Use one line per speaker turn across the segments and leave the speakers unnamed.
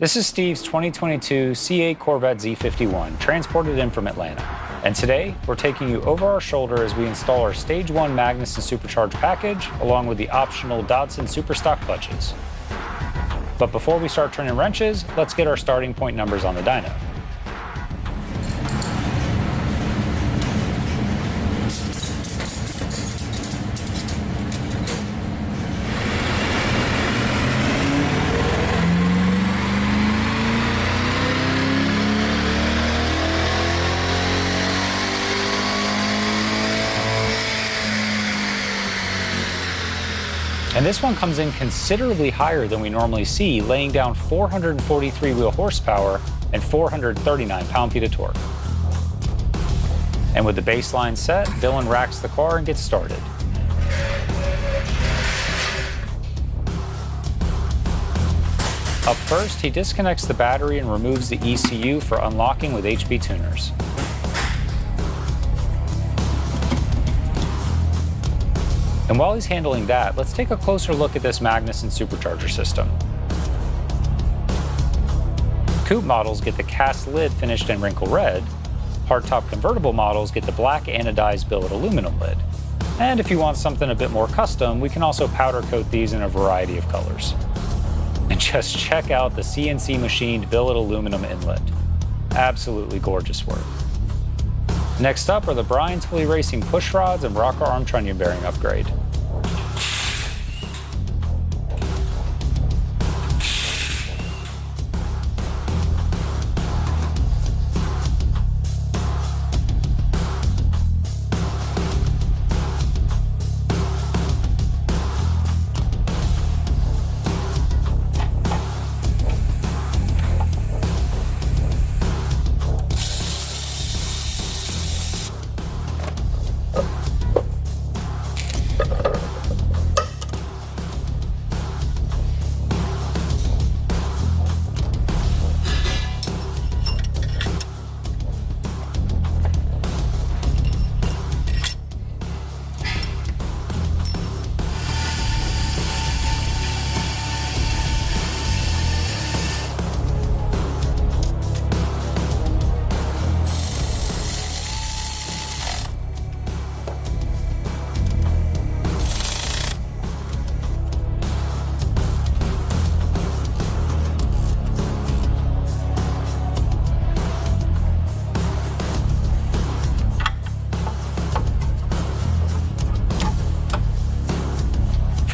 This is Steve's 2022 C8 Corvette Z51, transported in from Atlanta. And today, we're taking you over our shoulder as we install our Stage 1 Magnuson Supercharged package, along with the optional Dodson Superstock clutches. But before we start turning wrenches, let's get our starting point numbers on the dyno. And this one comes in considerably higher than we normally see, laying down 443 wheel horsepower and 439 pound-feet of torque. And with the baseline set, Dylan racks the car and gets started. Up first, he disconnects the battery and removes the ECU for unlocking with HP tuners. And while he's handling that, let's take a closer look at this Magnuson supercharger system. Coupe models get the cast lid finished in wrinkle red. Hardtop convertible models get the black anodized billet aluminum lid. And if you want something a bit more custom, we can also powder coat these in a variety of colors. And just check out the CNC machined billet aluminum inlet. Absolutely gorgeous work. Next up are the Brian's Fully Racing push rods and rocker arm trunnion bearing upgrade.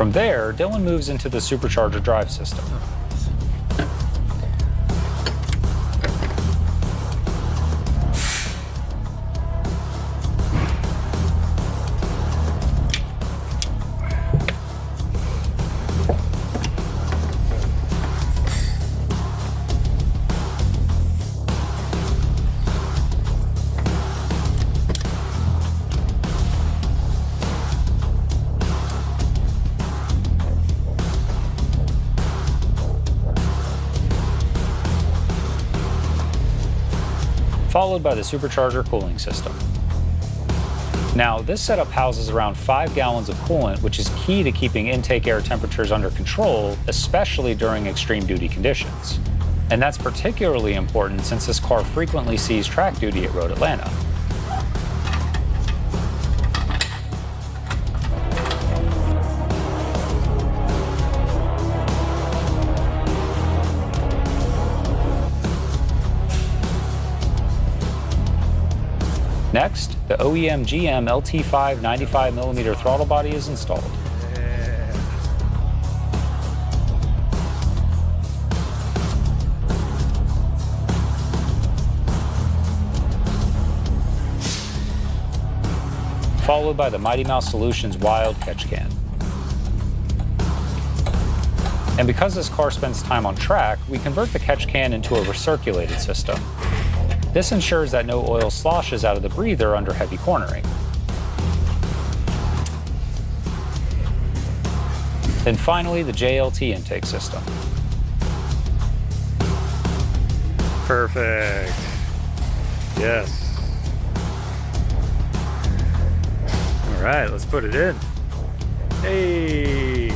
From there, Dylan moves into the supercharger drive system. Followed by the supercharger cooling system. Now, this setup houses around 5 gallons of coolant, which is key to keeping intake air temperatures under control, especially during extreme duty conditions. And that's particularly important since this car frequently sees track duty at Road Atlanta. Next, the OEM GM LT5 95mm throttle body is installed. Followed by the Mighty Mouse Solutions Wild Catch Can. And because this car spends time on track, we convert the catch can into a recirculated system. This ensures that no oil sloshes out of the breather under heavy cornering. Then finally, the JLT intake system.
Perfect. Yes. All right, let's put it in. Hey.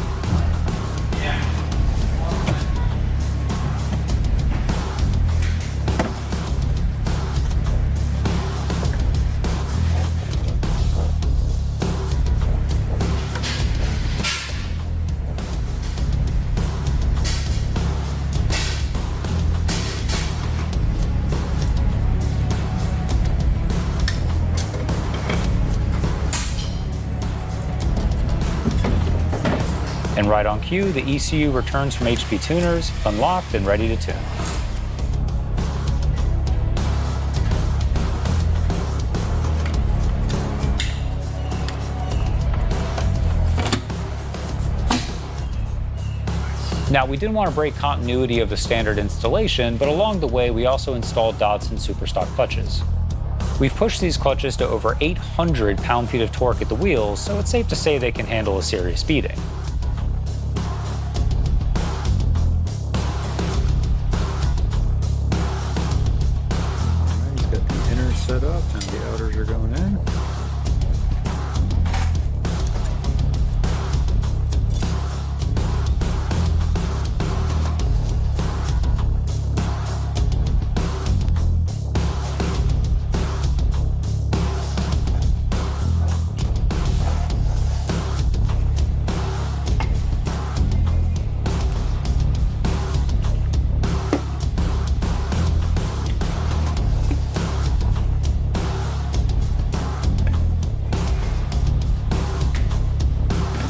And right on cue, the ECU returns from HP Tuners, unlocked and ready to tune. Now, we didn't want to break continuity of the standard installation, but along the way, we also installed Dodson Superstock clutches. We've pushed these clutches to over 800 pound-feet of torque at the wheels, so it's safe to say they can handle a serious beating.
He's got the inners set up and the outers are going in.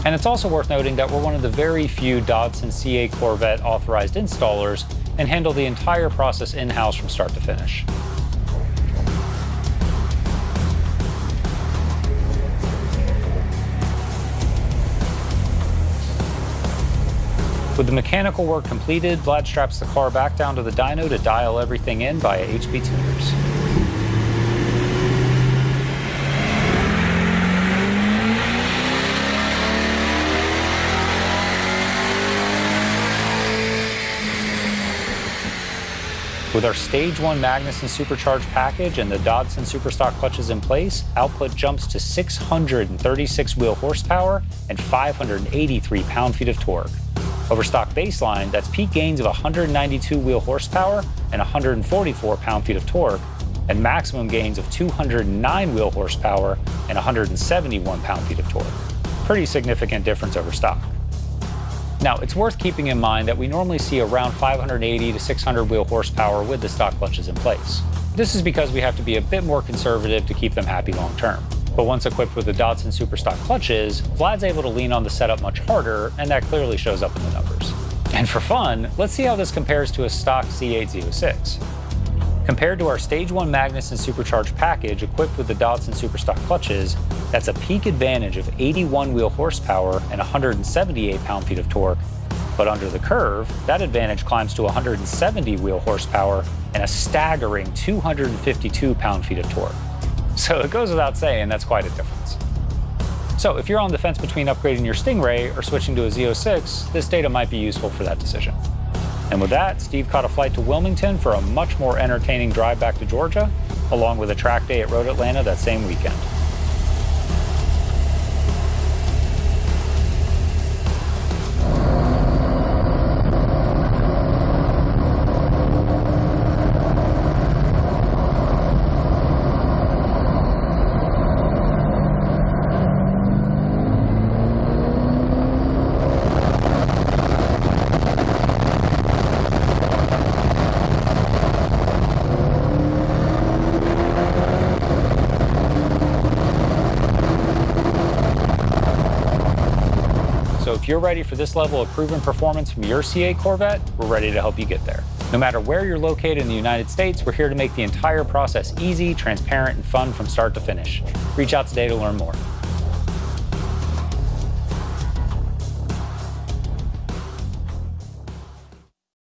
And it's also worth noting that we're one of the very few Dodson CA Corvette authorized installers and handle the entire process in-house from start to finish. With the mechanical work completed, Vlad straps the car back down to the dyno to dial everything in via HP Tuners. With our Stage 1 Magnuson supercharged package and the Dodson Superstock clutches in place, output jumps to 636 wheel horsepower and 583 pound-feet of torque. Over stock baseline, that's peak gains of 192 wheel horsepower and 144 pound-feet of torque, and maximum gains of 209 wheel horsepower and 171 pound-feet of torque. Pretty significant difference over stock. Now, it's worth keeping in mind that we normally see around 580 to 600 wheel horsepower with the stock clutches in place. This is because we have to be a bit more conservative to keep them happy long term. But once equipped with the Dodson Superstock clutches, Vlad's able to lean on the setup much harder, and that clearly shows up in the numbers. And for fun, let's see how this compares to a stock C8 Z06. Compared to our Stage 1 Magnuson supercharged package equipped with the Dodson Superstock clutches, that's a peak advantage of 81 wheel horsepower and 178 pound-feet of torque. But under the curve, that advantage climbs to 170 wheel horsepower and a staggering 252 pound-feet of torque. So it goes without saying, that's quite a difference. So if you're on the fence between upgrading your Stingray or switching to a Z06, this data might be useful for that decision. And with that, Steve caught a flight to Wilmington for a much more entertaining drive back to Georgia, along with a track day at Road Atlanta that same weekend. So if you're ready for this level of proven performance from your CA Corvette, we're ready to help you get there. No matter where you're located in the United States, we're here to make the entire process easy, transparent, and fun from start to finish. Reach out today to learn more.